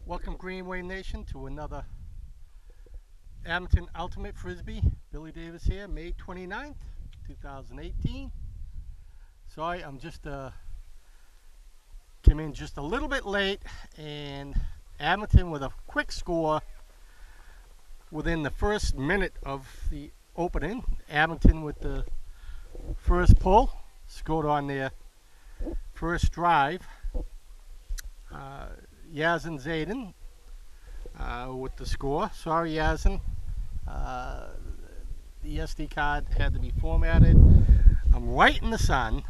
Welcome Greenway Nation to another Abington Ultimate Frisbee. Billy Davis here, May 29th, 2018. Sorry, I'm just came in just a little bit late, and Abington with a quick score within the first minute of the opening. Abington with the first pull, scored on their first drive. Yazin Zayden with the score. Sorry, Yazin. The SD card had to be formatted. I'm right in the sun.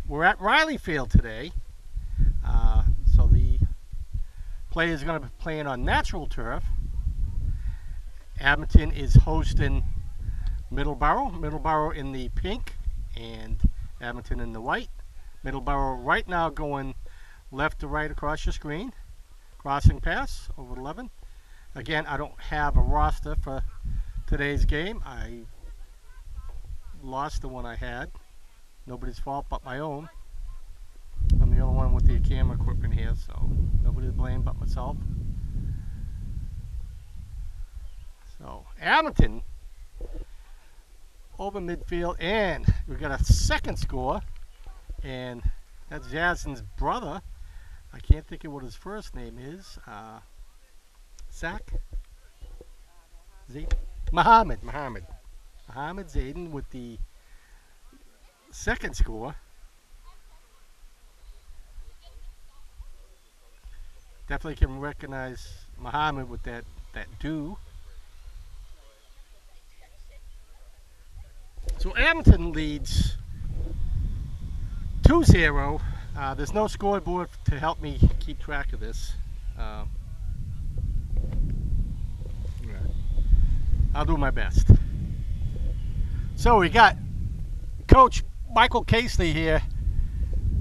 We're at Riley Field today. So the players are going to be playing on natural turf. Abington is hosting Middleboro. Middleboro in the pink and Abington in the white. Middleboro right now going left to right across your screen. Crossing pass over 11. Again, I don't have a roster for today's game. I lost the one I had. Nobody's fault but my own. I'm the only one with the camera equipment here, so nobody's blamed but myself. So, Abington over midfield, and we got a second score, and that's Jason's brother. I can't think of what his first name is. Zach? Zayden? Muhammad Zayden with the second score. Definitely can recognize Muhammad with that do. So Abington leads 2-0. There's no scoreboard to help me keep track of this. I'll do my best. So we got Coach Michael Casely here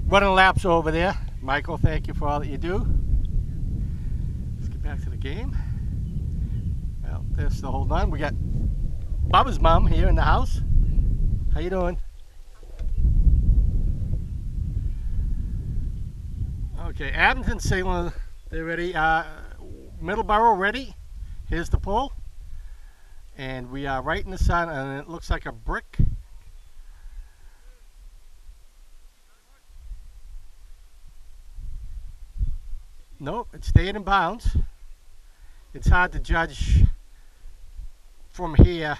running laps over there. Michael, thank you for all that you do. Let's get back to the game. Well, they're still holding on. We got Bubba's mom here in the house. How you doing? Okay, Abington signaling they're ready. Middleboro ready. Here's the pull. And we are right in the sun, and it looks like a brick. Nope, it stayed in bounds. It's hard to judge from here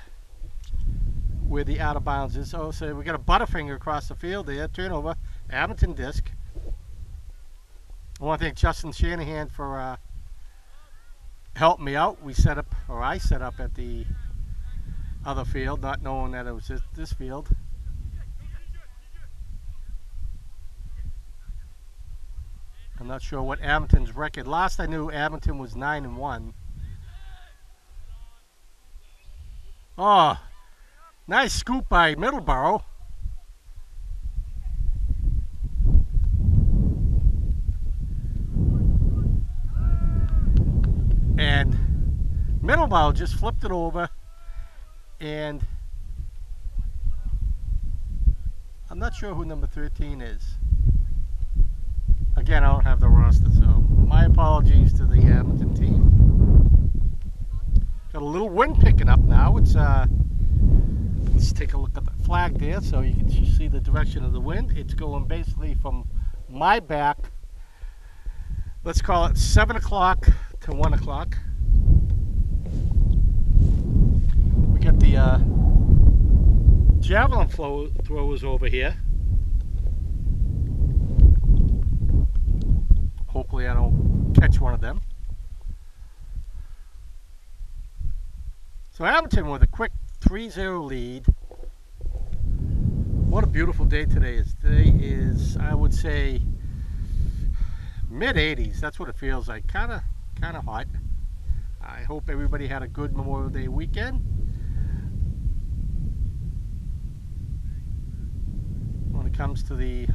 where the out of bounds is. Oh, so we got a butterfinger across the field there. Turnover. Abington disc. I want to thank Justin Shanahan for helping me out. I set up at the other field, not knowing that it was this field. I'm not sure what Abington's record. Last I knew, Abington was 9-1. Oh, nice scoop by Middleboro. And Middleboro just flipped it over, and I'm not sure who number 13 is. Again, I don't have the roster, so my apologies to the Abington team. Got a little wind picking up now. It's let's take a look at the flag there so you can see the direction of the wind. It's going basically from my back, let's call it 7 o'clock to 1 o'clock. We got the javelin throwers over here. Hopefully I don't catch one of them. So Abington with a quick 3-0 lead. What a beautiful day today is. Today is, I would say, mid-80s. That's what it feels like. Kind of hot. I hope everybody had a good Memorial Day weekend. When it comes to the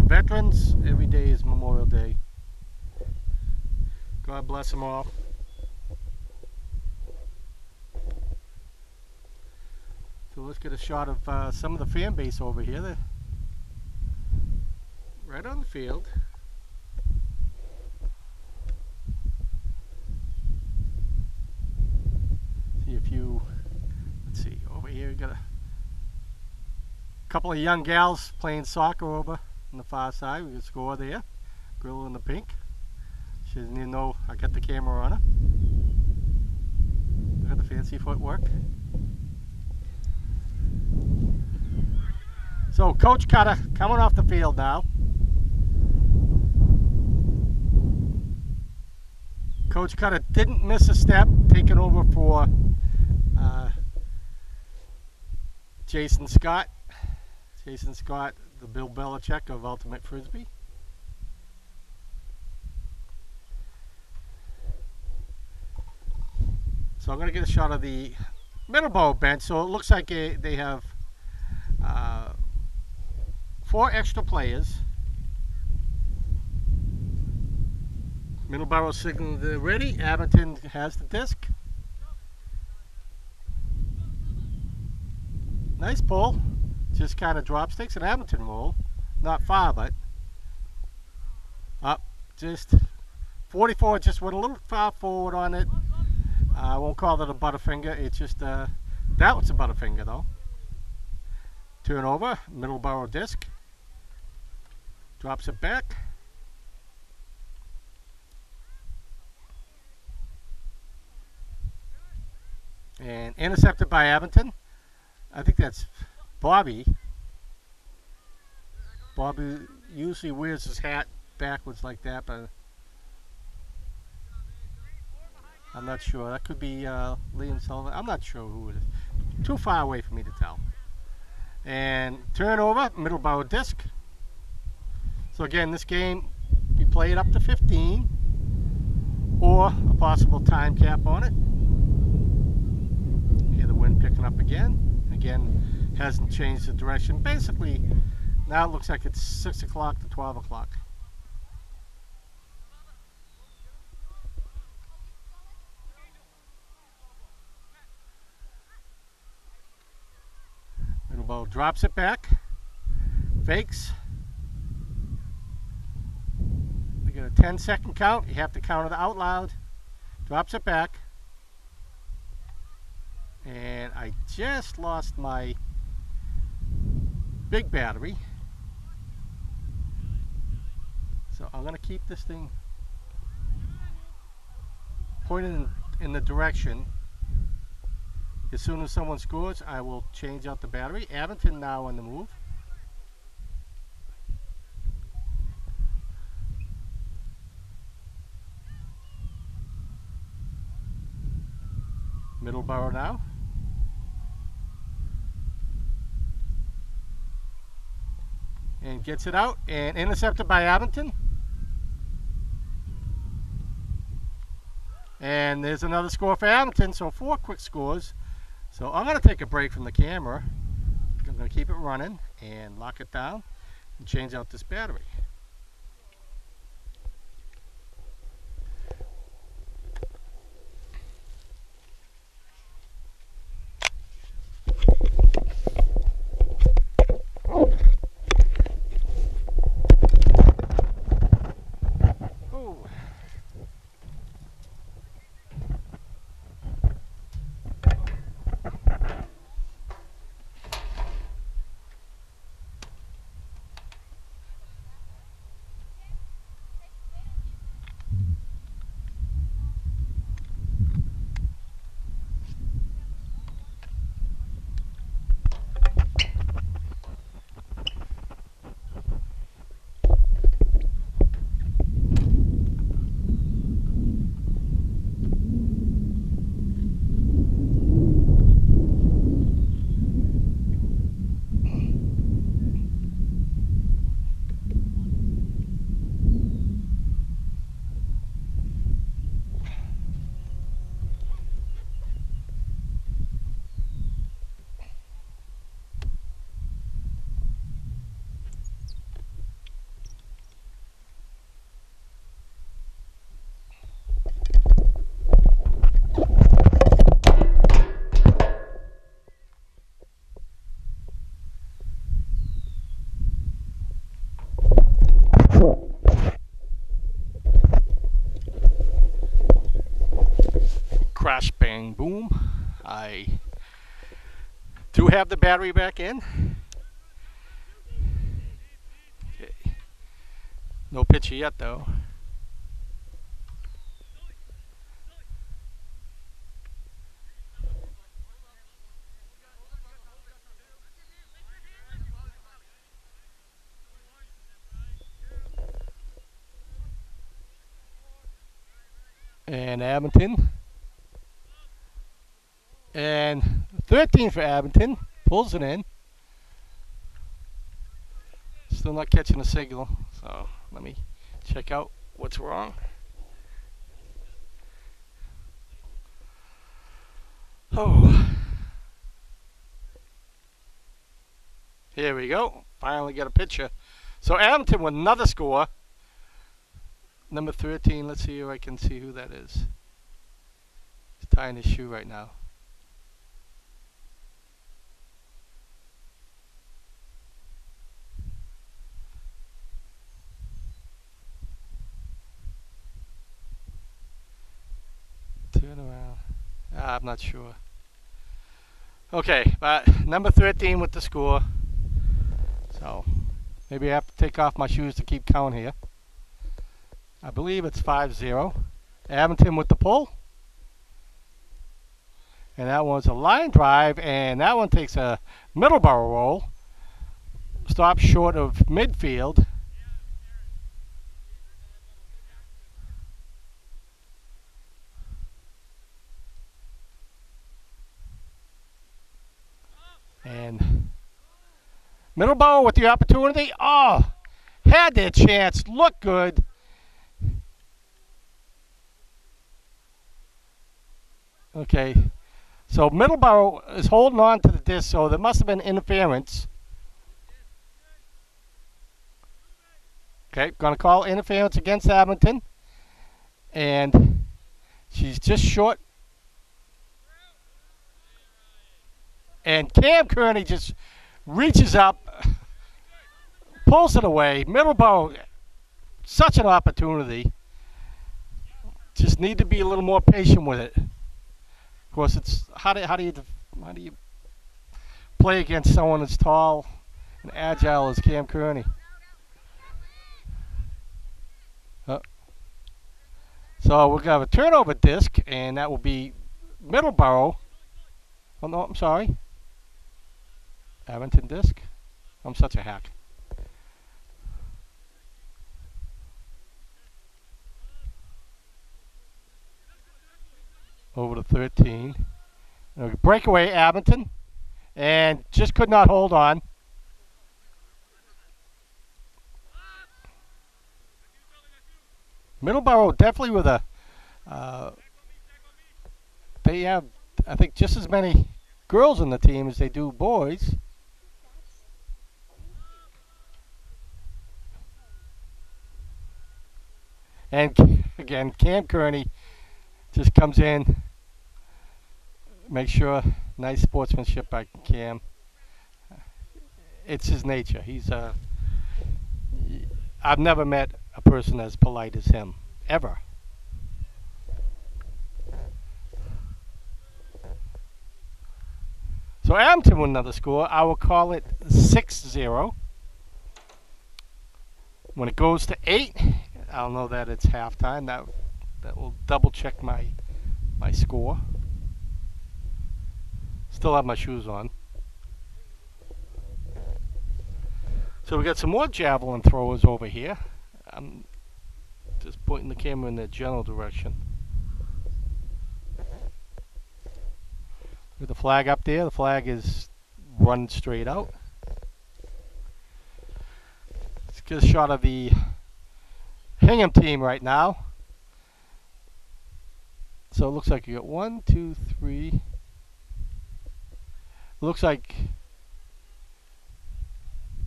veterans, every day is Memorial Day. God bless them all. So let's get a shot of some of the fan base over here. They're right on the field. couple of young gals playing soccer over on the far side. We can score there. Girl in the pink. She doesn't even know I got the camera on her. Look at the fancy footwork. So Coach Cutter coming off the field now. Coach Cutter didn't miss a step, taking over for Jason Scott. Jason Scott, the Bill Belichick of Ultimate Frisbee. So I'm going to get a shot of the Middleboro bench. So it looks like they have 4 extra players. Middleboro signaled they're ready. Abington has the disc. Nice pull. Just kind of drop sticks an Abington roll. Not far, but up. Just 44, just went a little far forward on it. I won't call it a butterfinger. It's just that was a butterfinger though. Turnover. Middleboro disc. Drops it back. And intercepted by Abington. I think that's Bobby. Bobby usually wears his hat backwards like that, but I'm not sure. That could be Liam Sullivan. I'm not sure who it is. Too far away for me to tell. And turnover, Middleboro disc. So again, this game, we play it up to 15 or a possible time cap on it. Hear the wind picking up again. Again, hasn't changed the direction. Basically, now it looks like it's 6 o'clock to 12 o'clock. Middleboro drops it back. Fakes. We get a 10-second count. You have to count it out loud. Drops it back. And I just lost my big battery. So I'm going to keep this thing pointed in the direction. As soon as someone scores, I will change out the battery. Abington now on the move. Middleboro now. And gets it out and intercepted by Abington. And there's another score for Abington, so 4 quick scores. So I'm going to take a break from the camera. I'm going to keep it running and lock it down and change out this battery. Crash, bang, boom. I do have the battery back in. No pitcher yet, though. And Abington. And 13 for Abington. Pulls it in. Still not catching a signal. So let me check out what's wrong. Oh. Here we go. Finally get a picture. So Abington with another score. Number 13. Let's see if I can see who that is. He's tying his shoe right now. Turn around. I'm not sure. Okay, but number 13 with the score. So maybe I have to take off my shoes to keep count here. I believe it's 5-0. Abington with the pull. And that one's a line drive, and that one takes a Middleboro roll. Stops short of midfield. And Middleboro with the opportunity. Oh, had their chance. Looked good. Okay, so Middleboro is holding on to the disc, so there must have been interference. Okay, going to call interference against Abington. And she's just short. And Cam Kearney just reaches up, pulls it away. Middleboro, such an opportunity. Just need to be a little more patient with it. Of course, it's how do you play against someone as tall and agile as Cam Kearney? So we're gonna have a turnover disc, and that will be Middleboro. Oh no, I'm sorry. Abington disc. I'm such a hack. Over to 13. Breakaway Abington. And just could not hold on. Middleboro definitely with a... they have, I think, just as many girls on the team as they do boys. And again, Cam Kearney just comes in, make sure, nice sportsmanship by Cam. It's his nature. I've never met a person as polite as him, ever. So Abington with another score. I will call it 6-0. When it goes to 8, I'll know that it's halftime. That will double check my score. Still have my shoes on. So we got some more javelin throwers over here. I'm just pointing the camera in the general direction. With the flag up there, the flag is run straight out. Let's get a shot of the Hingham team right now. So it looks like you got 1, 2, 3. Looks like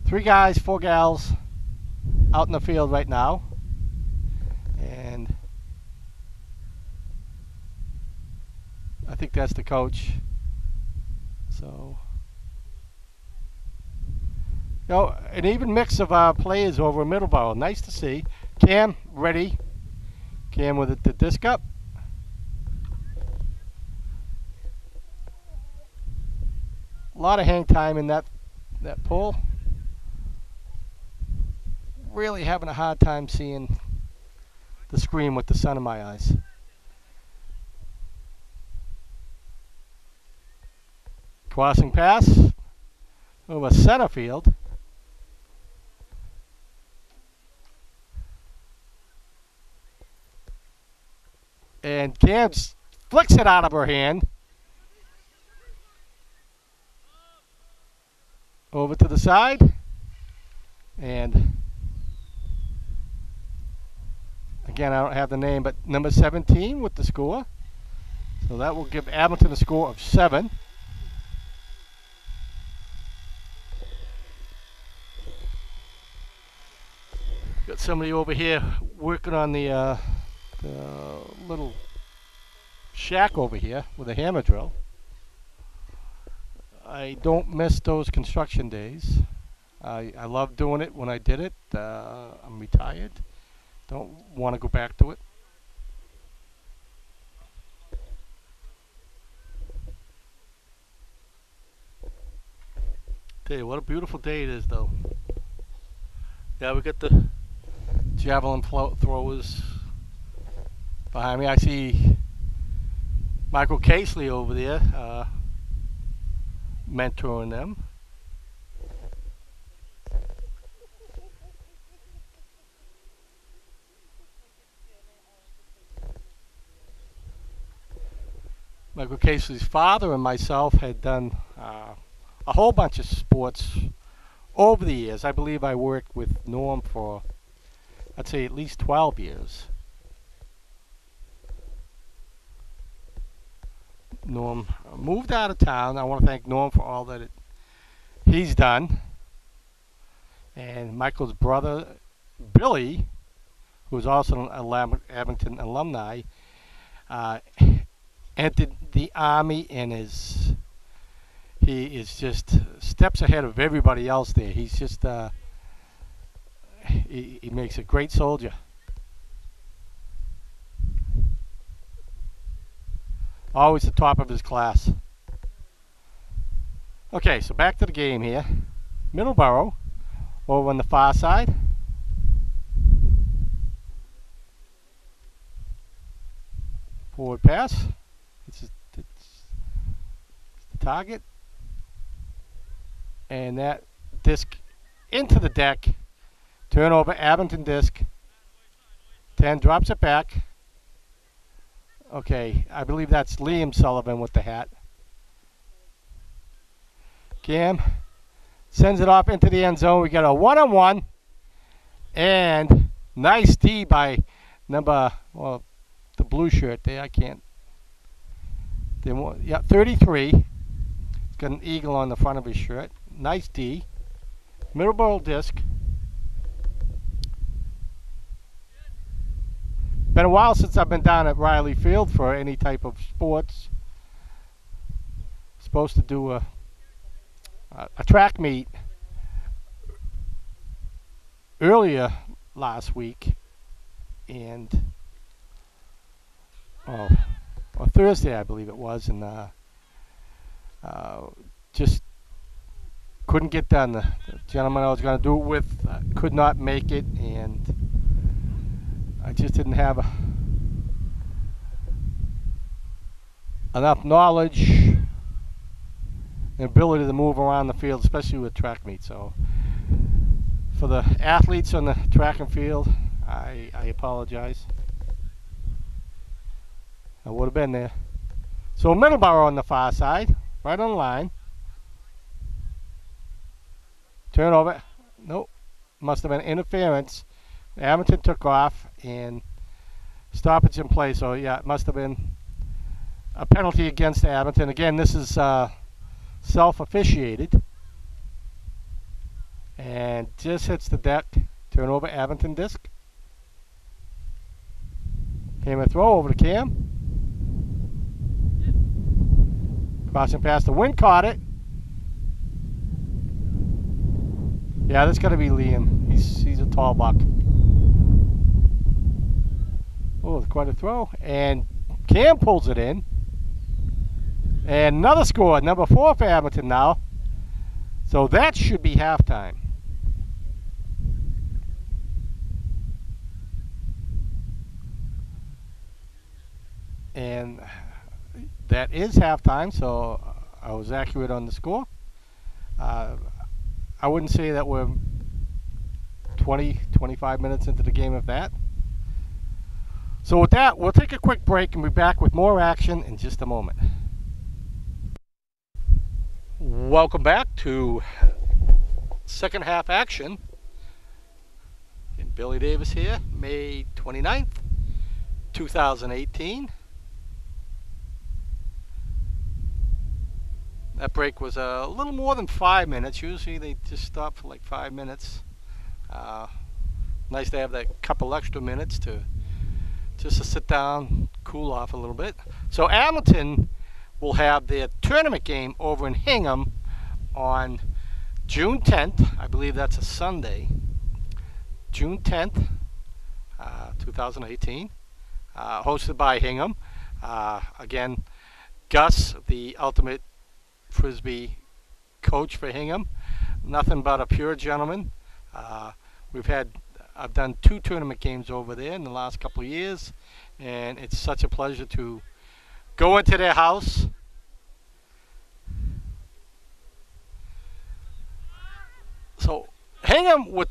3 guys, 4 gals out in the field right now. And I think that's the coach. So, an even mix of players over in Middleboro. Nice to see. Cam ready. Cam with the disc up. A lot of hang time in that pull. really having a hard time seeing the screen with the sun in my eyes. Crossing pass over center field. And Cam flicks it out of her hand. Over to the side. And again, I don't have the name, but number 17 with the score. So that will give Abington a score of 7. Got somebody over here working on the little shack over here with a hammer drill. I don't miss those construction days. I love doing it when I did it. I'm retired. Don't want to go back to it. Tell you what a beautiful day it is, though. Yeah, we got the javelin throwers behind me. I see Michael Casely over there mentoring them. Michael Casey's father and myself had done a whole bunch of sports over the years. I believe I worked with Norm for, I'd say, at least 12 years. Norm moved out of town. I want to thank Norm for all that he's done. And Michael's brother, Billy, who's also an Abington alumni, entered the Army and he is just steps ahead of everybody else there. He's just he makes a great soldier. Always the top of his class. Okay, so back to the game here. Middleboro over on the far side. Forward pass. It's the target. And that disc into the deck. Turnover, Abington disc. 10 drops it back. Okay, I believe that's Liam Sullivan with the hat. Cam sends it off into the end zone. We got a 1-on-1. And nice D by number, well, the blue shirt there. I can't. Yeah, 33. He's got an eagle on the front of his shirt. Nice D. Middleboro disc. Been a while since I've been down at Riley Field for any type of sports. Supposed to do a track meet earlier last week, and or Thursday I believe it was, and just couldn't get done. The gentleman I was going to do it with could not make it, and I just didn't have enough knowledge and ability to move around the field, especially with track meets. So for the athletes on the track and field, I apologize. I would have been there. So Middleboro on the far side, right on the line. Turnover. Nope. Must have been interference. Abington took off and stoppage in play. So yeah, it must have been a penalty against Abington. Again, this is self-officiated. And just hits the deck. Turnover, Abington disc. Hammer throw over to Cam. Crossing past the wind, caught it. Yeah, that's got to be Liam. He's a tall buck. Oh, quite a throw. And Cam pulls it in. And another score, number 4 for Abington now. So that should be halftime. And that is halftime, so I was accurate on the score. Uh, I wouldn't say that we're 20, 25 minutes into the game of that. So with that, we'll take a quick break and be back with more action in just a moment. Welcome back to second half action. And Billy Davis here, May 29th, 2018. That break was a little more than 5 minutes. Usually they just stop for like 5 minutes. Nice to have that couple extra minutes to just to sit down, cool off a little bit. So Abington will have their tournament game over in Hingham on June 10th. I believe that's a Sunday. June 10th, 2018. Hosted by Hingham. Again, Gus, the ultimate Frisbee coach for Hingham. Nothing but a pure gentleman. I've done 2 tournament games over there in the last couple of years, and it's such a pleasure to go into their house. So Hingham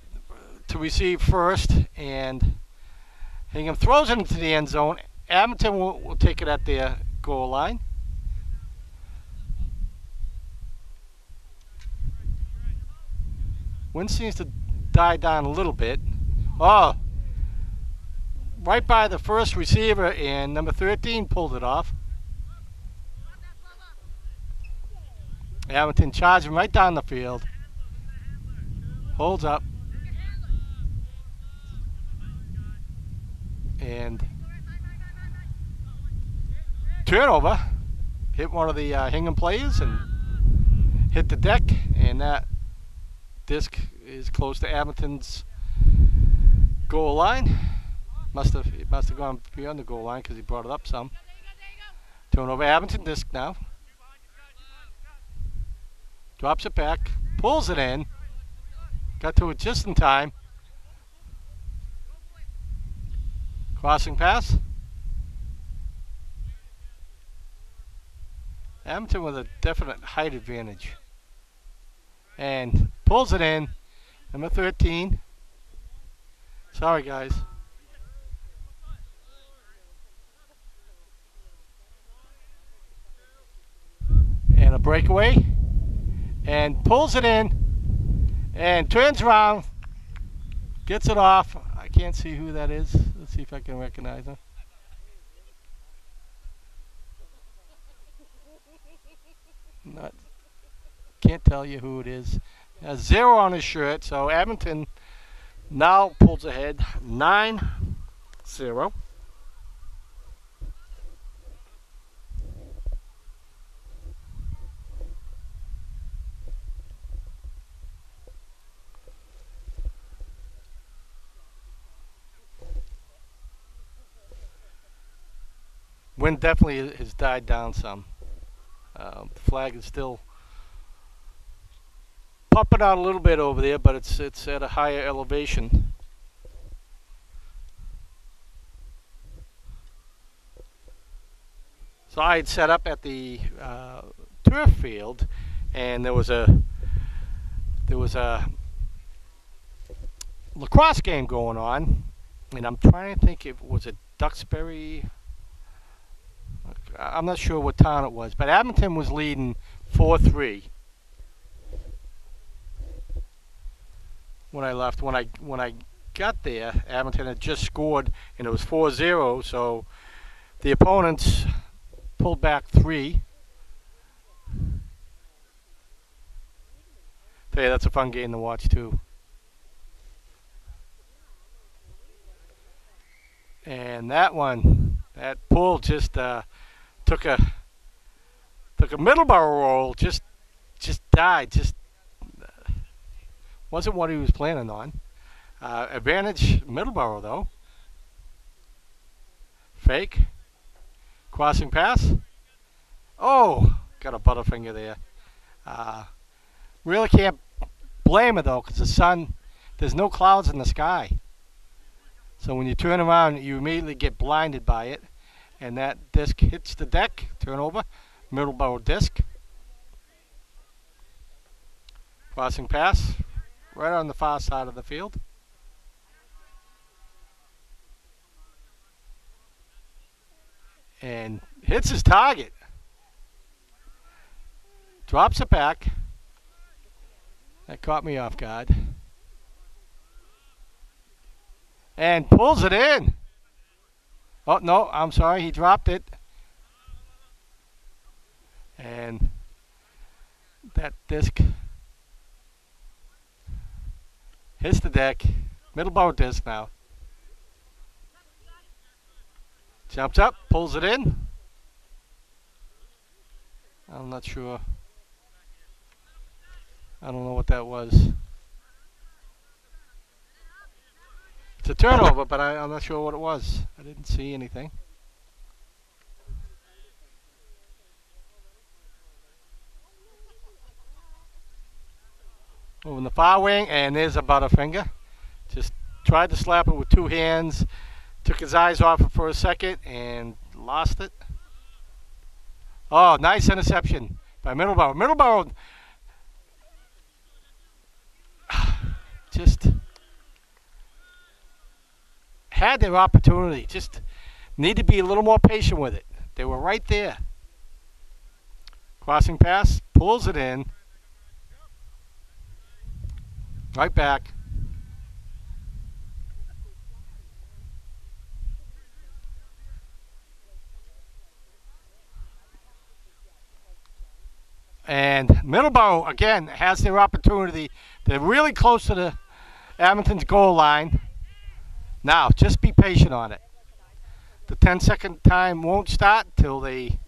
to receive first, and Hingham throws it into the end zone. Abington will take it at their goal line. Wind seems to die down a little bit. Oh, right by the first receiver, and number 13 pulled it off. Abington charging right down the field. Holds up. And turnover. Hit one of the Hingham players and hit the deck, and that disc is close to Abington's goal line. It must have gone beyond the goal line because he brought it up some. Turnover. Abington disc now. Drops it back. Pulls it in. Got to it just in time. Crossing pass. Abington with a definite height advantage. And pulls it in. Number 13. Sorry, guys. And a breakaway. And pulls it in. And turns around. Gets it off. I can't see who that is. Let's see if I can recognize him. Can't tell you who it is. Has 0 on his shirt, so Abington now pulls ahead 9-0. Wind definitely has died down some. The flag is still popping out a little bit over there, but it's at a higher elevation. So I had set up at the turf field, and there was a lacrosse game going on, and I'm trying to think if it was a Duxbury. I'm not sure what town it was, but Abington was leading 4-3 when I left. When I got there, Abington had just scored, and it was 4-0. So the opponents pulled back 3. Tell you, that's a fun game to watch too. And that pull just took a Middleboro roll, just died, wasn't what he was planning on. Advantage Middleboro though. Fake, crossing pass. Oh, got a butterfinger there. Really can't blame it though, because the sun, there's no clouds in the sky. So when you turn around, you immediately get blinded by it. and that disc hits the deck. Turnover. Middleboro disc. Crossing pass. Right on the far side of the field. And hits his target. Drops it back. That caught me off guard. And pulls it in. Oh, no, I'm sorry. He dropped it. And that disc hits the deck. Middleboro disc now. Jumps up, pulls it in. I'm not sure. I don't know what that was. It's a turnover, but I'm not sure what it was. I didn't see anything. Moving the far wing, and there's a Butterfinger. Just tried to slap it with two hands. Took his eyes off it for a second and lost it. Oh, nice interception by Middleboro. Middleboro just had their opportunity. Just need to be a little more patient with it. They were right there. Crossing pass, pulls it in. Right back. And Middleboro, again, has their opportunity. They're really close to the Abington's goal line. Now, just be patient on it. The 10-second time won't start till they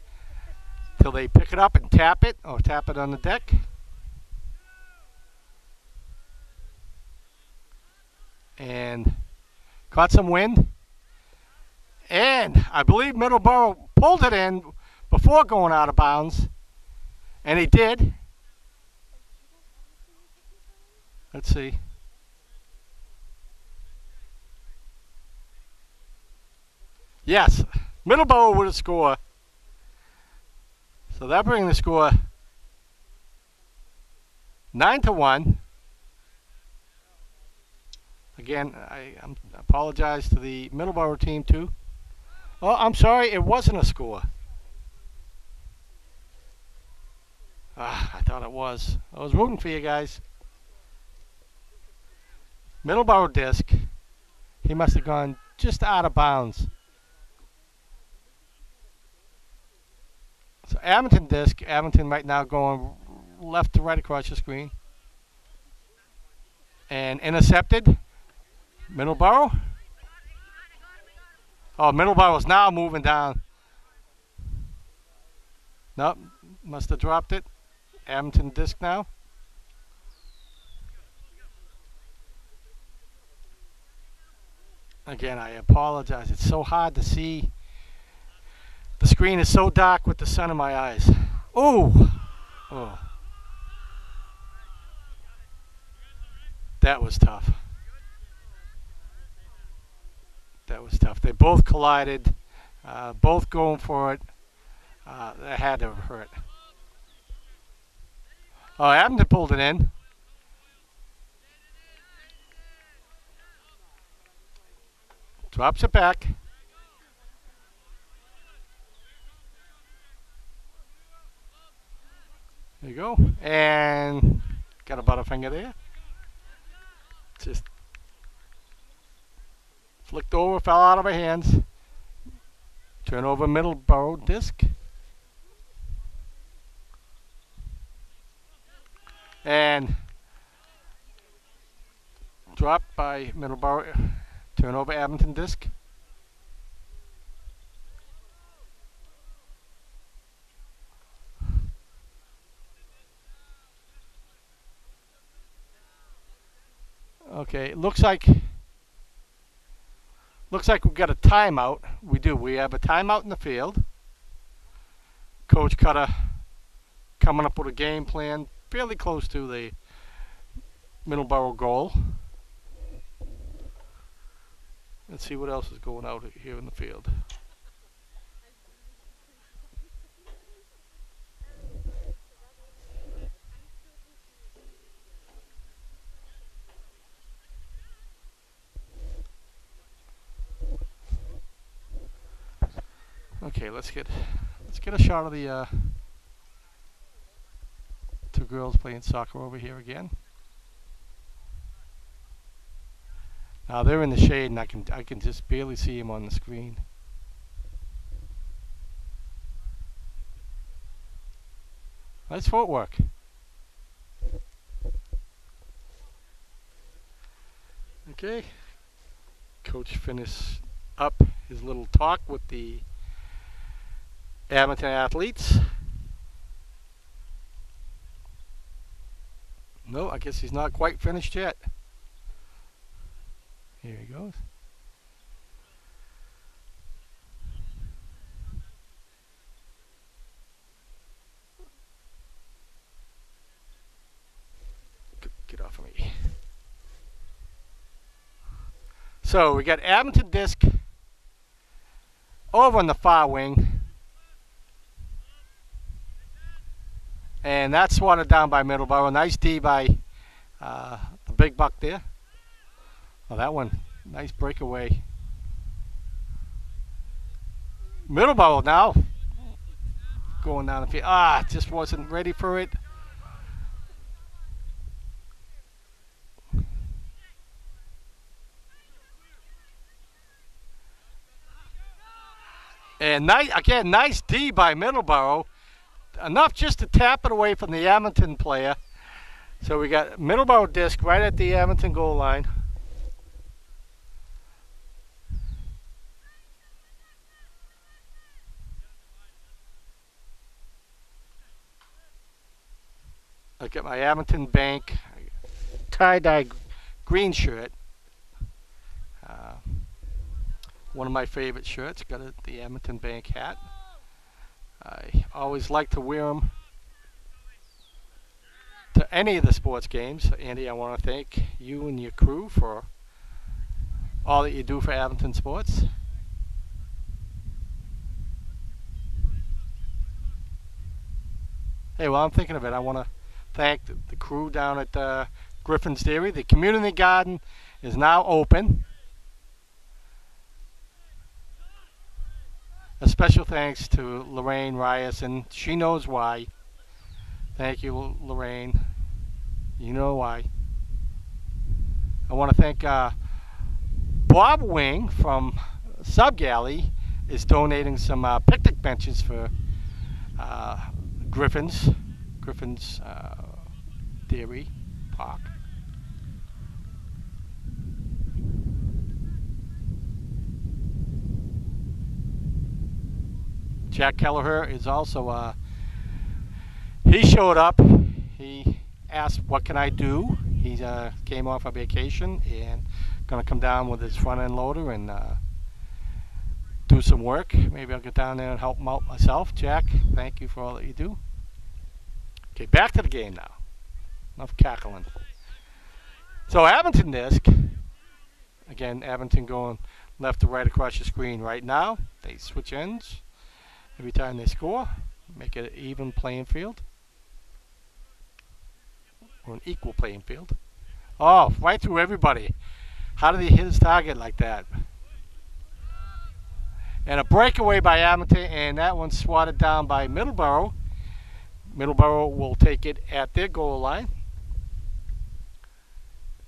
pick it up and tap it, or tap it on the deck. And caught some wind. And I believe Middleboro pulled it in before going out of bounds. And he did. Let's see. Yes, Middleboro would have scored. So that brings the score 9-1. Again, I apologize to the Middleboro team too. Oh, I'm sorry, it wasn't a score. I thought it was. I was rooting for you guys. Middleboro disc. He must have gone just out of bounds. So Abington disc. Abington right now going left to right across the screen. And intercepted. Middleboro. Oh, Middleboro is now moving down. Nope, must have dropped it. Abington disc now. Again, I apologize. It's so hard to see. The screen is so dark with the sun in my eyes. Ooh. Oh. That was tough. That was tough. They both collided. Both going for it. That had to have hurt. Oh, Abington pulled it in. Drops it back. There you go. And got a Butterfinger there. Just flicked over, fell out of our hands. Turn over Middleboro disc. And dropped by Middleboro. Turn over Abington disc. Okay, looks like we've got a timeout. We do. We have a timeout in the field. Coach Cutter coming up with a game plan fairly close to the Middleboro goal. Let's see what else is going out here in the field. Okay, let's get a shot of the two girls playing soccer over here again. Now they're in the shade, and I can just barely see them on the screen. Nice footwork. Okay, coach finished up his little talk with the Abington athletes. No, I guess he's not quite finished yet. Here he goes. Get off of me. So we got Abington disc over on the far wing. And that's swatted down by Middleboro. Nice D by the big buck there. Oh, that one, nice breakaway. Middleboro now going down the field. Just wasn't ready for it. And nice D by Middleboro. Enough just to tap it away from the Abington player. So we got Middleboro disc right at the Abington goal line. I got my Abington Bank tie-dye green shirt. One of my favorite shirts. Got the Abington Bank hat. I always like to wear them to any of the sports games. Andy, I want to thank you and your crew for all that you do for Abington sports. Hey, while I'm thinking of it, I want to thank the crew down at Griffin's Dairy. The community garden is now open. A special thanks to Lorraine Ryerson. She knows why. Thank you, Lorraine. You know why. I want to thank Bob Wing from Sub Galley is donating some picnic benches for Griffin's Dairy Park. Jack Kelleher is also, he showed up. He asked, what can I do? He came off a vacation and going to come down with his front end loader and do some work. Maybe I'll get down there and help him out myself. Jack, thank you for all that you do. Okay, back to the game now. Enough cackling. So Abington disc. Again, Abington going left to right across the screen right now. They switch ends every time they score. Make it an even playing field. Or an equal playing field. Oh, right through everybody. How did he hit his target like that? And a breakaway by Abington, and that one's swatted down by Middleboro. Middleboro will take it at their goal line.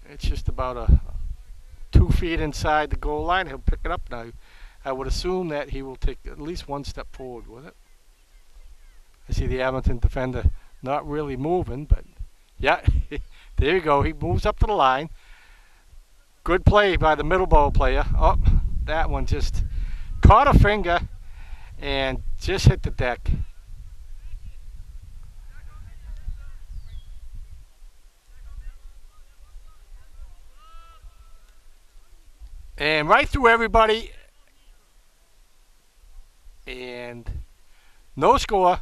It's just about 2 feet inside the goal line. He'll pick it up now. I would assume that he will take at least one step forward with it. I see the Abington defender not really moving, but yeah, there you go. He moves up to the line. Good play by the Middleboro player. Oh, that one just caught a finger and just hit the deck. And right through everybody. And no score.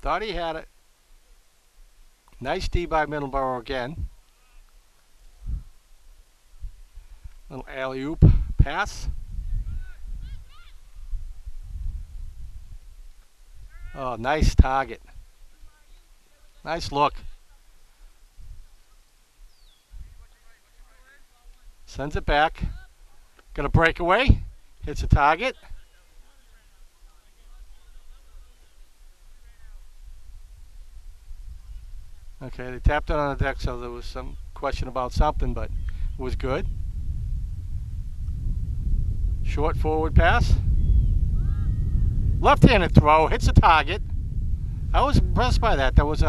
Thought he had it. Nice D by Middleboro again. Little alley-oop pass. Oh, nice target. Nice look. Sends it back. Got a breakaway. Hits a target. Okay, they tapped it on the deck, so there was some question about something, but it was good. Short forward pass. Left-handed throw, hits a target. I was impressed by that. That was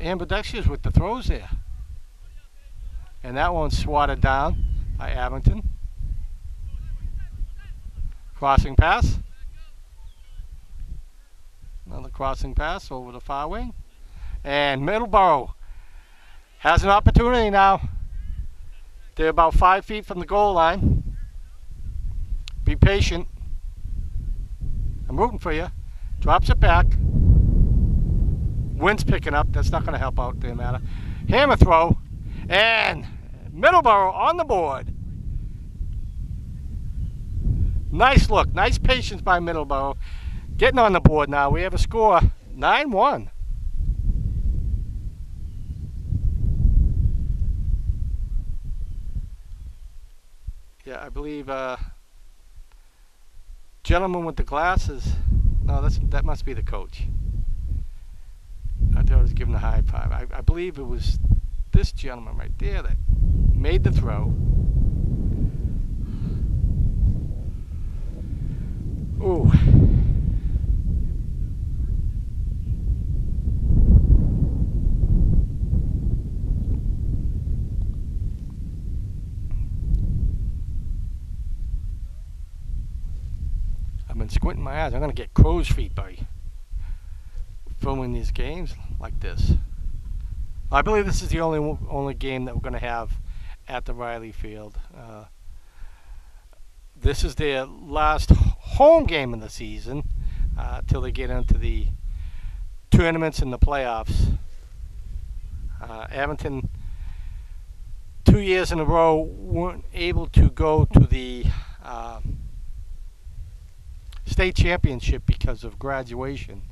ambidextrous with the throws there. And that one swatted down by Abington. Crossing pass. Another crossing pass over the far wing. And Middleboro has an opportunity now. They're about 5 feet from the goal line. Be patient. I'm rooting for you. Drops it back. Wind's picking up. That's not going to help out there, matter. Hammer throw. And Middleboro on the board. Nice look. Nice patience by Middleboro. Getting on the board now. We have a score 9-1. Yeah, I believe gentleman with the glasses. No, that must be the coach. I thought I was giving a high five. I believe it was this gentleman right there that made the throw. Ooh. I've been squinting my eyes. I'm going to get crow's feet by filming these games like this. I believe this is the only game that we're going to have at the Riley Field. This is their last home game of the season till they get into the tournaments and the playoffs. Abington, 2 years in a row, weren't able to go to the state championship because of graduation.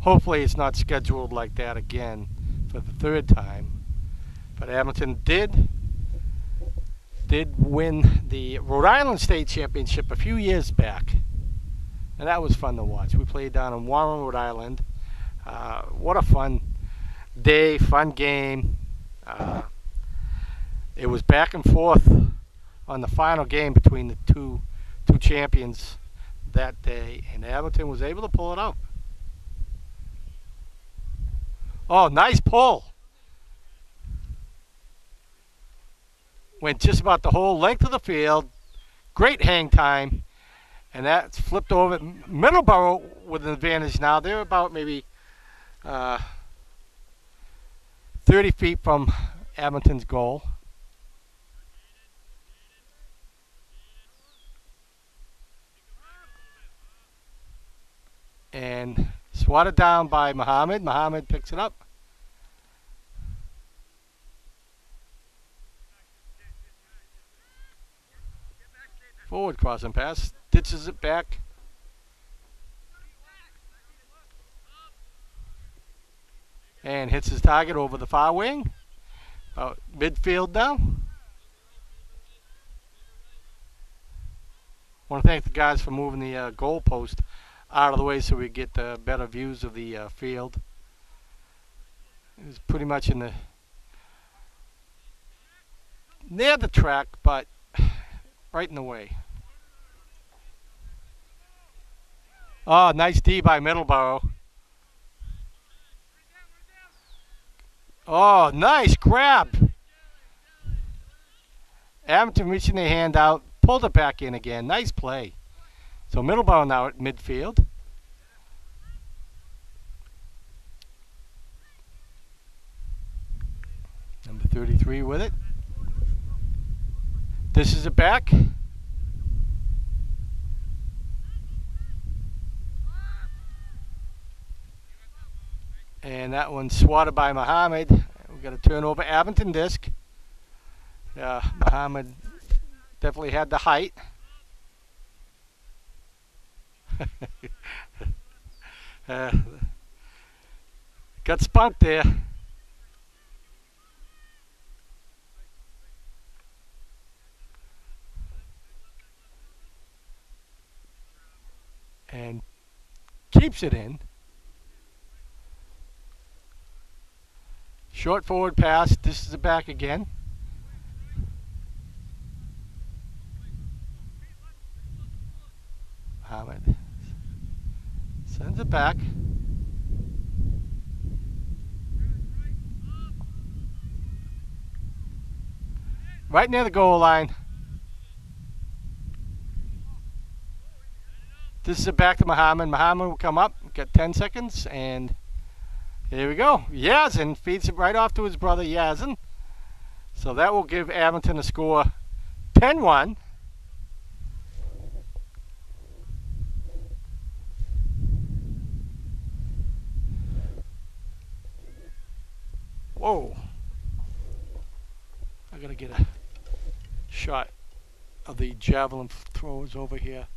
Hopefully it's not scheduled like that again for the third time. But Abington did win the Rhode Island State Championship a few years back. And that was fun to watch. We played down in Warren, Rhode Island. What a fun day, fun game. It was back and forth on the final game between the two champions that day, and Abington was able to pull it out. Oh, nice pull. Went just about the whole length of the field. Great hang time. And that's flipped over. Middleboro with an advantage now. They're about maybe 30 feet from Abington's goal. And swatted down by Muhammad. Muhammad picks it up. Forward crossing pass. Ditches it back. And hits his target over the far wing. About midfield now. Want to thank the guys for moving the goal post out of the way so we get better views of the field. It was pretty much in the near the track, but right in the way. Oh, nice D by Middleboro. Oh, nice grab. Abington reaching their hand out, pulled it back in again. Nice play. So Middleboro now at midfield. Number 33 with it. This is it back. And that one's swatted by Muhammad. We've got a turnover. Abington disc. Muhammad definitely had the height. Got spunked there. keeps it in. Short forward pass. This is the back again. Ahmed sends it back. Right near the goal line. This is it back to Muhammad. Muhammad will come up. Got 10 seconds, and here we go. Yazin feeds it right off to his brother Yazin. So that will give Abington a score 10-1. Whoa. I gotta get a shot of the javelin throwers over here.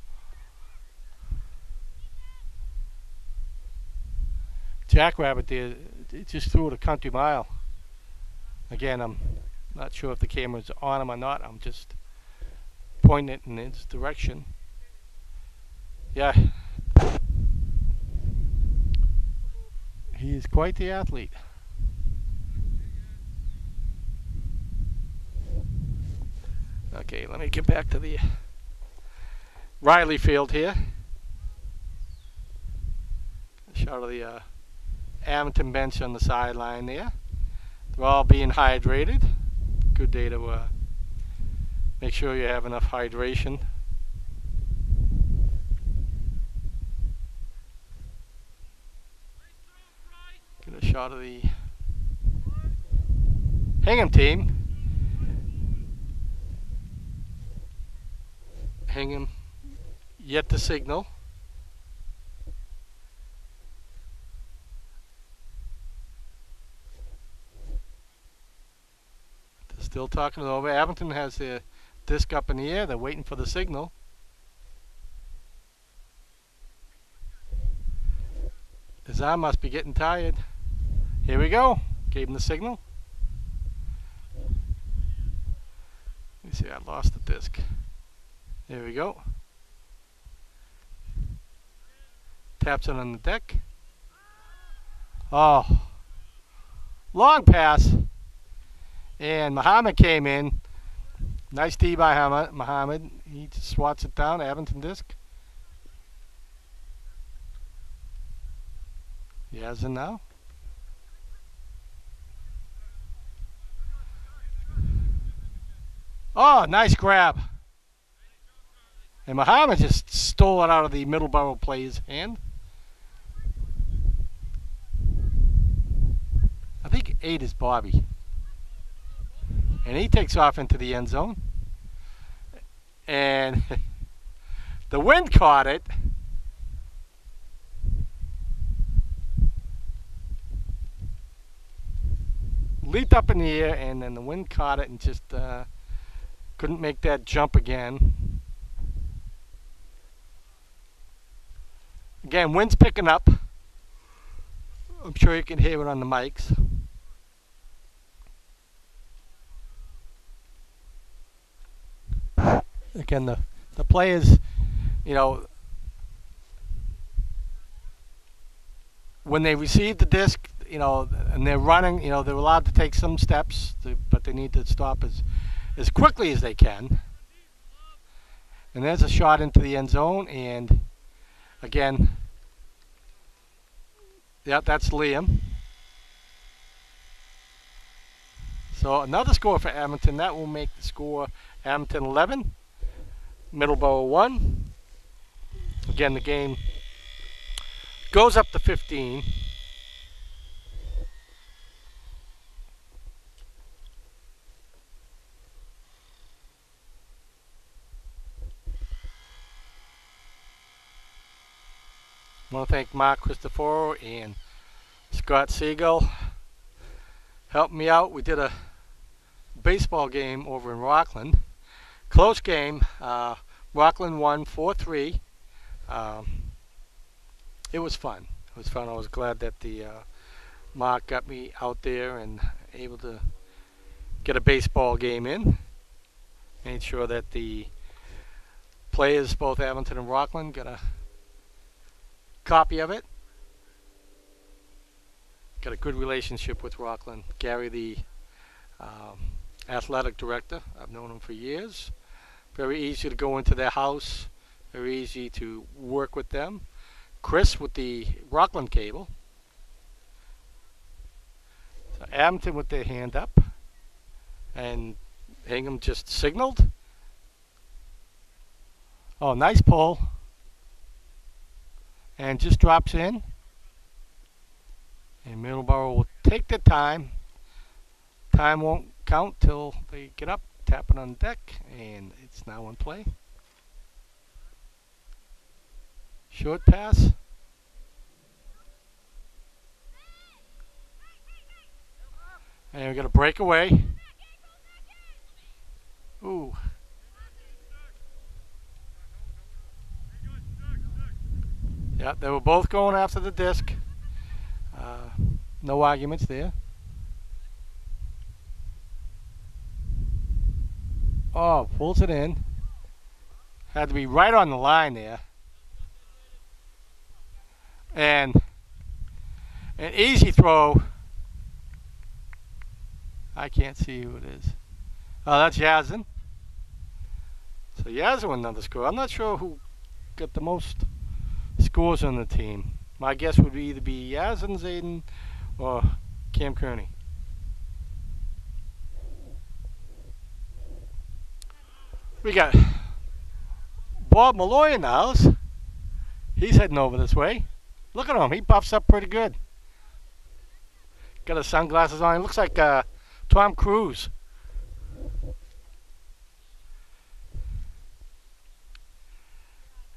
Jackrabbit there, it just threw it a country mile. Again, I'm not sure if the camera's on him or not. I'm just pointing it in its direction. Yeah. He is quite the athlete. Okay, let me get back to the Riley Field here. A shot of the Abington bench on the sideline there. They're all being hydrated. Good day to make sure you have enough hydration. Get a shot of the Hingham team. Hingham yet to signal. They're still talking it over. Abington has their disc up in the air. They're waiting for the signal. His arm must be getting tired. Here we go. Gave him the signal. Let me see, I lost the disc. There we go. Taps it on the deck. Oh. Long pass. And Muhammad came in. Nice D by Muhammad. He just swats it down. Abington disc. Yazin now. Oh, nice grab. And Muhammad just stole it out of the Middleboro player's hand. I think 8 is Bobby. And he takes off into the end zone. And the wind caught it. Leaped up in the air, and then the wind caught it and just couldn't make that jump again. Again, wind's picking up. I'm sure you can hear it on the mics. Again, the players, you know, when they receive the disc, you know, and they're running, you know, they're allowed to take some steps, but they need to stop as quickly as they can. And there's a shot into the end zone, and again, yeah, that's Liam. So another score for Abington. That will make the score Abington 11, Middleboro 1. Again, the game goes up to 15. I want to thank Mark Christopher and Scott Siegel. Helped me out. We did a baseball game over in Rockland. Close game. Rockland won 4-3. It was fun. It was fun. I was glad that the Mark got me out there and able to get a baseball game in. Made sure that the players, both Abington and Rockland, got a copy of it. Got a good relationship with Rockland. Gary, the athletic director, I've known him for years. Very easy to go into their house. Very easy to work with them. Chris with the Rockland cable. So Abington with their hand up. And Hingham just signaled. Oh, nice pull. And just drops in. And Middleboro will take the time. Time won't count till they get up, tapping on deck, and it's now in play. Short pass. And we got a breakaway. Ooh. Yeah, they were both going after the disc. No arguments there. Oh, pulls it in. Had to be right on the line there. And an easy throw. I can't see who it is. Oh, that's Yazin. So Yazin with another score. I'm not sure who got the most scores on the team. My guess would either be Yazin, Zayden, or Cam Kearney. We got Bob Malloy in the house. He's heading over this way. Look at him. He buffs up pretty good. Got his sunglasses on. He looks like Tom Cruise.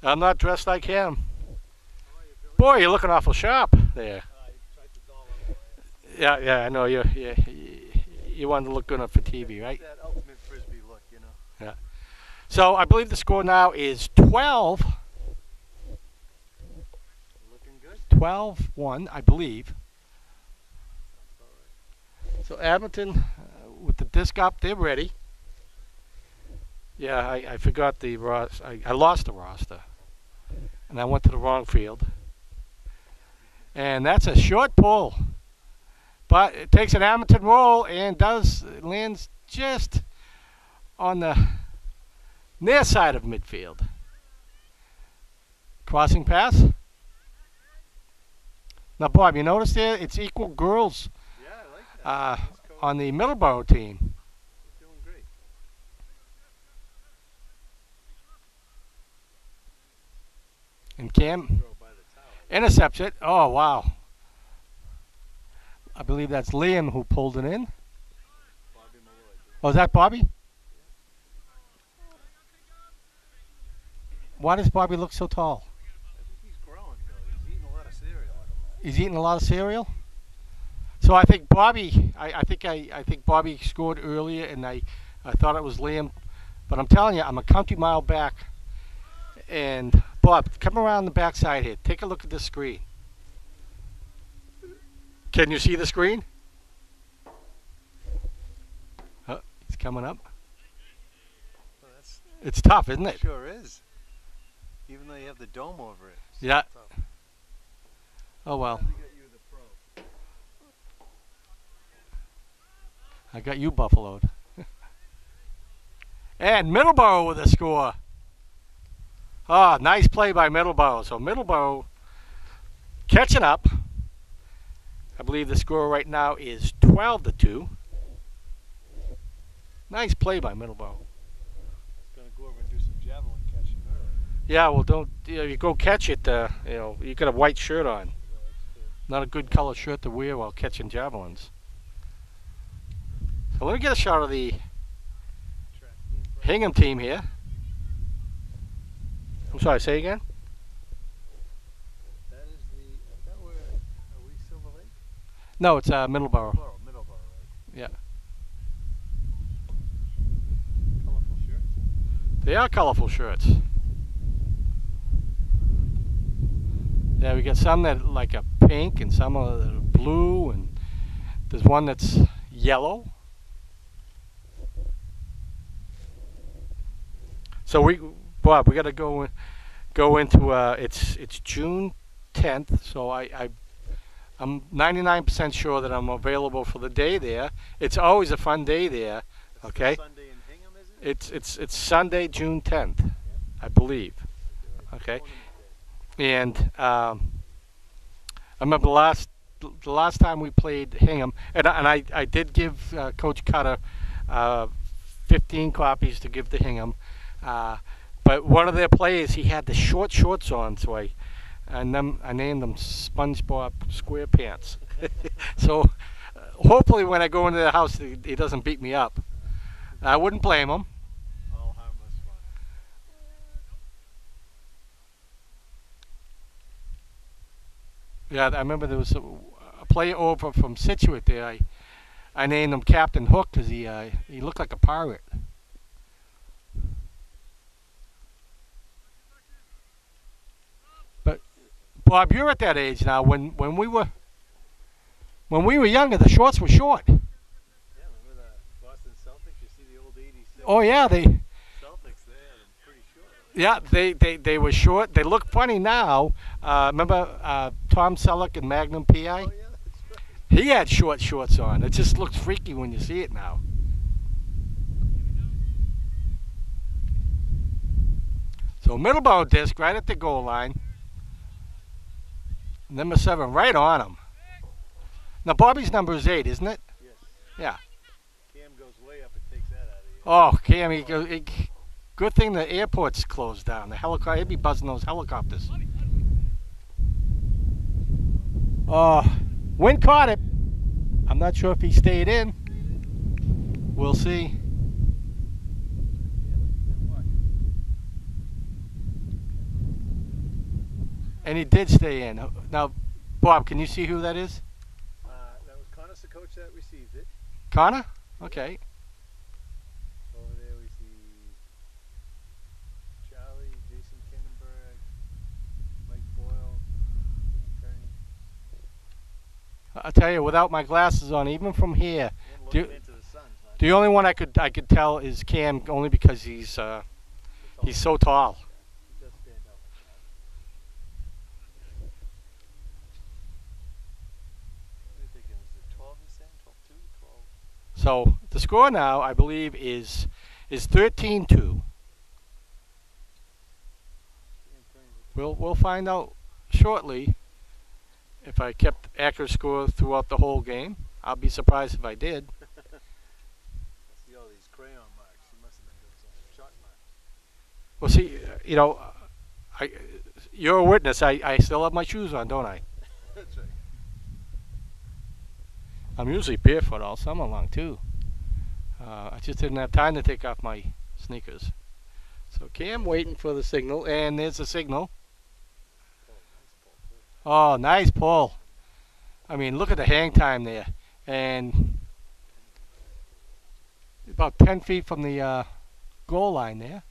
I'm not dressed like him. Boy, you're looking awful sharp there. Yeah, I know. You wanted to look good for TV, right? That ultimate Frisbee look, you know. Yeah. So I believe the score now is 12. Looking good. 12-1, I believe. So Abington with the disc up, they're ready. Yeah, I forgot the roster. I lost the roster. And I went to the wrong field. And that's a short pull. But it takes an Abington roll and lands just on the near side of midfield. Crossing pass. Now, Bob, you notice there it's equal girls Yeah, I like that. on the Middleboro team. He's doing great. And Cam Throw by the tower. intercepts it. Oh, wow. I believe that's Liam who pulled it in. Bobby Malloy. Oh, is that Bobby? Why does Bobby look so tall? I think he's growing, Phil. He's eating a lot of cereal. He's eating a lot of cereal. So I think Bobby. I think Bobby scored earlier, and I thought it was Liam, but I'm telling you, I'm a country mile back. And Bob, come around the backside here. Take a look at this screen. Can you see the screen? Oh, he's coming up. Well, that's It's tough, isn't it? sure is. Even though you have the dome over it. It's Yeah. tough. Oh well. Glad we got you the pro. I got you buffaloed. And Middleboro with a score. Ah, nice play by Middleboro. So Middleboro catching up. I believe the score right now is 12-2. Nice play by Middleboro. He's gonna go over and do some javelin catching early. Yeah, well, don't you go catch it. You got a white shirt on. Not a good color shirt to wear while catching javelins. So let me get a shot of the Track team, bro. Hingham team here. I'm sorry, say again? That is that where are we Silver Lake? No, it's Middleboro. Middleboro, right? Yeah. Colorful shirts. They are colorful shirts. Yeah, we got some that like a pink and some are blue, and there's one that's yellow. So Bob, we got to go into it's June 10th, so I'm 99% sure that I'm available for the day there. It's always a fun day there. That's Okay, the Sunday in Hingham, isn't it? it's Sunday, June 10th, Yeah, I believe. you're right. Okay, Tournament day. and I remember the last time we played Hingham, and I did give Coach Cutter uh, 15 copies to give to Hingham. Uh, but one of their players, he had the short shorts on, so I named them SpongeBob SquarePants. So hopefully when I go into the house, he doesn't beat me up. I wouldn't blame him. All harmless fun. Yeah, I remember there was a player over from Situate there. I named him Captain Hook because he looked like a pirate. But Bob, you're at that age now. When we were younger, the shorts were short. Yeah, remember the Boston Celtics? You see the old '86 Oh yeah, Celtics there, and pretty short. yeah they were short. They look funny now. Remember Tom Selleck and Magnum PI? Oh yeah, that's right. He had short shorts on. It just looks freaky when you see it now. So Middleboro disc right at the goal line. Number 7 right on him. Now Bobby's number is 8, isn't it? Yes. Yeah. Cam goes way up and takes that out of you. Oh, Cam, good thing the airport's closed down. The helicopter, he'd be buzzing those helicopters. Wind caught it. I'm not sure if he stayed in. We'll see. And he did stay in. Now, Bob, can you see who that is? That was Connor's the coach that received it. Connor? Okay. Over there we see Charlie, Jason Kindenberg, Mike Boyle, Steve Kearney. I'll tell you, without my glasses on, even from here, And Do- looking into the sun. the only one I could tell is Cam, only because he's so tall. He does stand out like that. What are you thinking? Is it 12 he's saying? 12-2? 12? So the score now, I believe, is 13-2. We'll find out shortly if I kept accurate score throughout the whole game. I'll be surprised if I did. I see all these crayon marks. He must have been doing some chalk marks. Well, see, you're a witness. I still have my shoes on, don't I? That's right. I'm usually barefoot all summer long too. I just didn't have time to take off my sneakers. So Cam waiting for the signal, and there's the signal. Oh, nice pull. I mean, look at the hang time there. And about 10 feet from the goal line there.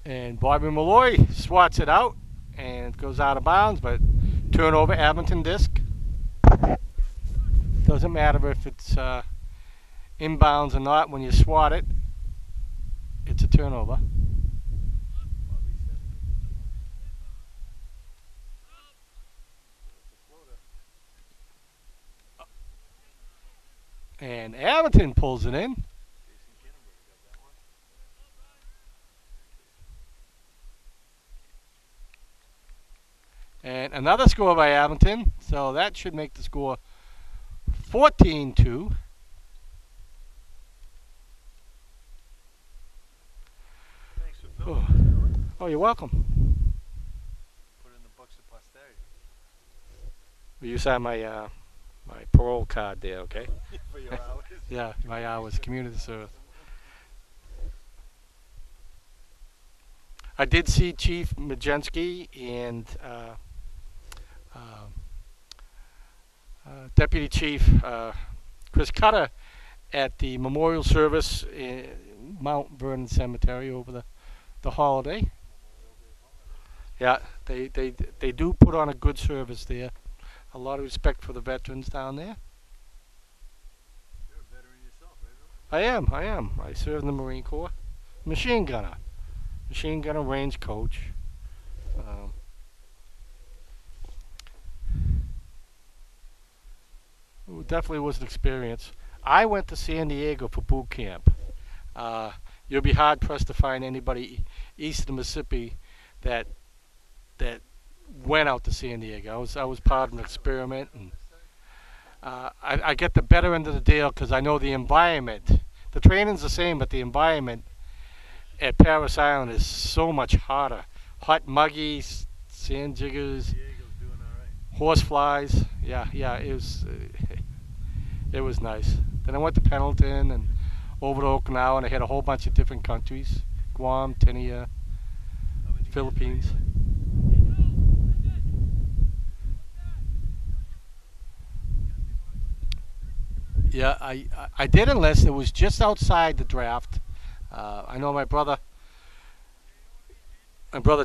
And Bobby Malloy swats it out, and it goes out of bounds, but turnover, Abington disc. Doesn't matter if it's inbounds or not. When you swat it, it's a turnover. And Abington pulls it in. And another score by Abington, so that should make the score 14-2. Thanks for filming. Oh, you're welcome. Put it in the books of posterity. You sign my my parole card there, okay? For your hours. Yeah, my hours, community service. I did see Chief Majensky and Deputy Chief Chris Cutter at the memorial service in Mount Vernon Cemetery over the holiday. Yeah, they do put on a good service there. A lot of respect for the veterans down there. You're a veteran yourself, right? I am. I am. I serve in the Marine Corps. Machine gunner. Machine gunner range coach. Um, it definitely was an experience. I went to San Diego for boot camp. Uh, you'll be hard pressed to find anybody east of the Mississippi that that went out to San Diego. I was part of an experiment, and I get the better end of the deal because I know the environment. The training's the same, but the environment at Paris Island is so much hotter. Hot, muggy, sand jiggers, Diego's doing all right. horse flies. Yeah, yeah, it was nice. Then I went to Pendleton and over to Okinawa, and I hit a whole bunch of different countries: Guam, Tenia, How many years Philippines. were you Yeah, I did enlist. It was just outside the draft. I know my brother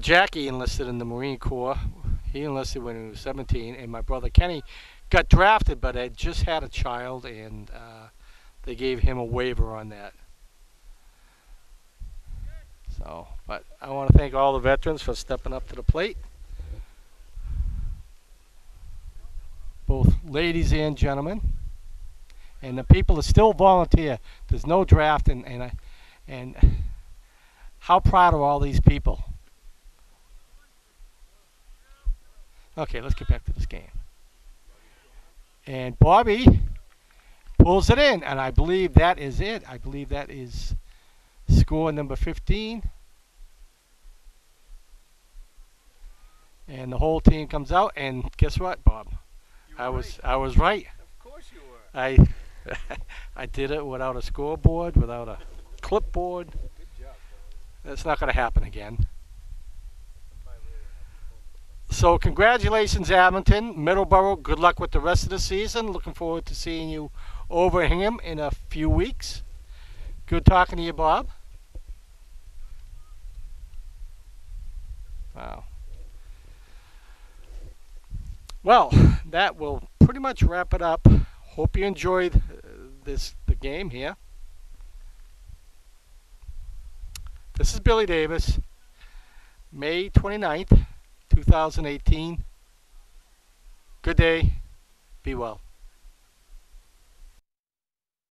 Jackie enlisted in the Marine Corps. He enlisted when he was 17, and my brother Kenny got drafted, but had just had a child, and they gave him a waiver on that. So, but I want to thank all the veterans for stepping up to the plate, both ladies and gentlemen, and the people that still volunteer. There's no draft, and how proud are all these people? Okay, let's get back to this game. And Bobby pulls it in, and I believe that is it. I believe that is score number 15. And the whole team comes out, and guess what, Bob? You I were was right. I was right. Of course you were. I I did it without a scoreboard, without a clipboard. Good job, fellas. That's not going to happen again. Somebody later have to So congratulations, Abington, Middleboro. Good luck with the rest of the season. Looking forward to seeing you over Hingham in a few weeks. Good talking to you, Bob. Wow. Well, that will pretty much wrap it up. Hope you enjoyed the game here. This is Billy Davis, May 29th, 2018. Good day. Be well.